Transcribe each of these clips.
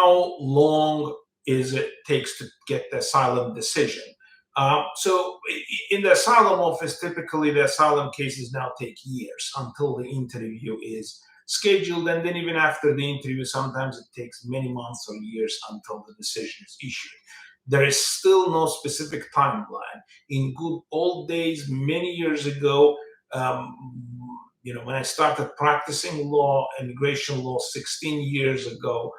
how long takes to get the asylum decision. So in the asylum office, typically the asylum cases now take years until the interview is scheduled. And then even after the interview, sometimes it takes many months or years until the decision is issued. There is still no specific timeline. In good old days, many years ago, when I started practicing law, immigration law 16 years ago,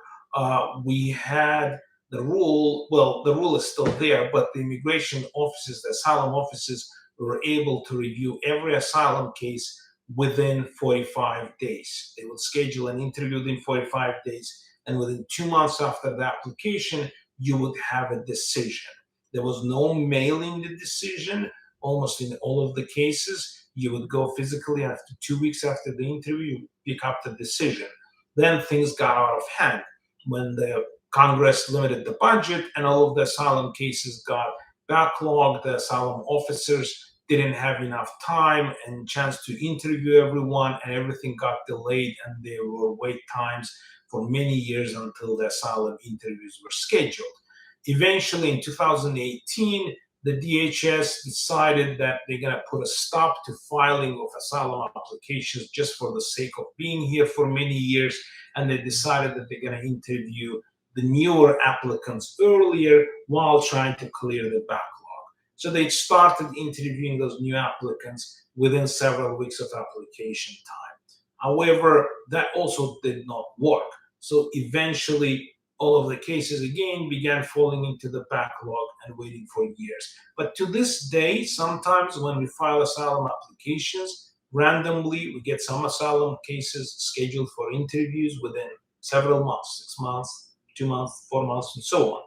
we had the rule, well, the rule is still there, but the immigration offices, the asylum offices were able to review every asylum case within 45 days. They would schedule an interview within 45 days, and within 2 months after the application, you would have a decision. There was no mailing the decision. Almost in all of the cases, you would go physically after 2 weeks after the interview, you pick up the decision. Then things got out of hand when the Congress limited the budget and all of the asylum cases got backlogged. The asylum officers didn't have enough time and chance to interview everyone, and everything got delayed, and there were wait times for many years until the asylum interviews were scheduled. Eventually, in 2018, the DHS decided that they're going to put a stop to filing of asylum applications just for the sake of being here for many years, and they decided that they're going to interview the newer applicants earlier while trying to clear the backlog. So they started interviewing those new applicants within several weeks of application time. However, that also did not work. So eventually, all of the cases again began falling into the backlog and waiting for years. But to this day, sometimes when we file asylum applications, randomly we get some asylum cases scheduled for interviews within several months, 6 months, 2 months, 4 months, and so on.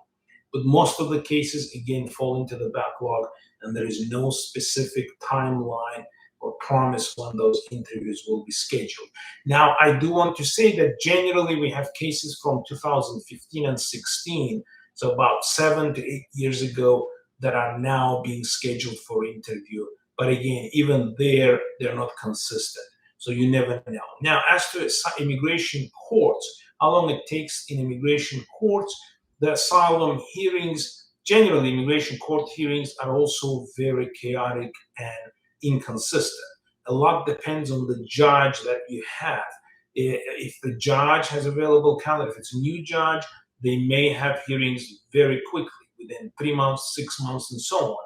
But most of the cases, again, fall into the backlog, and there is no specific timeline or promise when those interviews will be scheduled. Now, I do want to say that generally we have cases from 2015 and 16, so about 7 to 8 years ago, that are now being scheduled for interview. But again, even there, they're not consistent. So you never know. Now, as to immigration courts, how long it takes in immigration courts, the asylum hearings, generally immigration court hearings are also very chaotic and inconsistent. A lot depends on the judge that you have. If the judge has available calendar, if it's a new judge, they may have hearings very quickly, within 3 months, 6 months, and so on.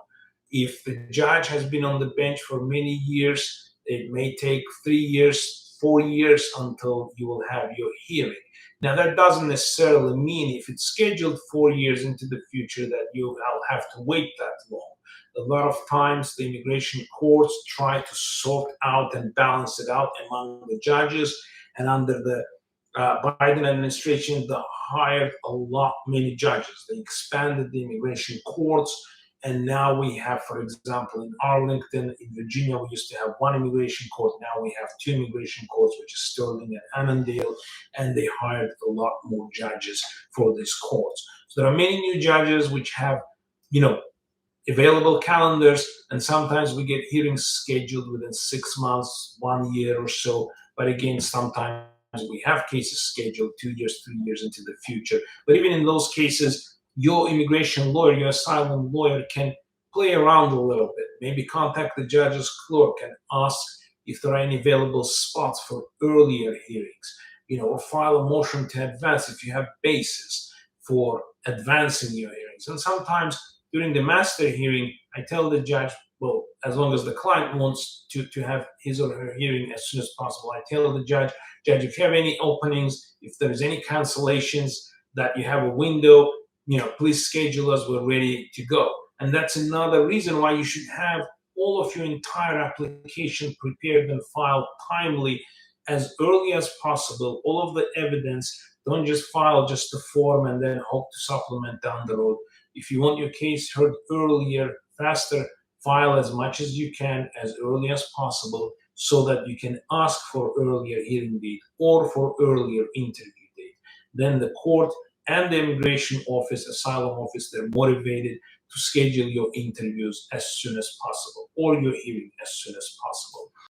If the judge has been on the bench for many years, it may take 3 years, 4 years until you will have your hearing. Now, that doesn't necessarily mean if it's scheduled 4 years into the future that you'll have to wait that long. A lot of times the immigration courts try to sort out and balance it out among the judges, and under the Biden administration, they hired many judges. They expanded the immigration courts, and now we have, for example, in Arlington, in Virginia, we used to have 1 immigration court. Now we have 2 immigration courts, which is Sterling and Annandale, and they hired a lot more judges for these courts. So there are many new judges which have, available calendars, and sometimes we get hearings scheduled within 6 months, 1 year or so. But again, sometimes we have cases scheduled 2 years, 3 years into the future. But even in those cases, your immigration lawyer, your asylum lawyer can play around a little bit, maybe contact the judge's clerk and ask if there are any available spots for earlier hearings, or file a motion to advance if you have basis for advancing your hearings. And sometimes during the master hearing, I tell the judge, well, as long as the client wants to have his or her hearing as soon as possible, I tell the judge, if you have any openings, if there's any cancellations, that you have a window, please schedule us, we're ready to go. And that's another reason why you should have all of your entire application prepared and filed timely as early as possible, all of the evidence. Don't just file just the form and then hope to supplement down the road. If you want your case heard earlier, faster, file as much as you can as early as possible so that you can ask for earlier hearing date or for earlier interview date. Then the court and the immigration office, asylum office, they're motivated to schedule your interviews as soon as possible or your hearing as soon as possible.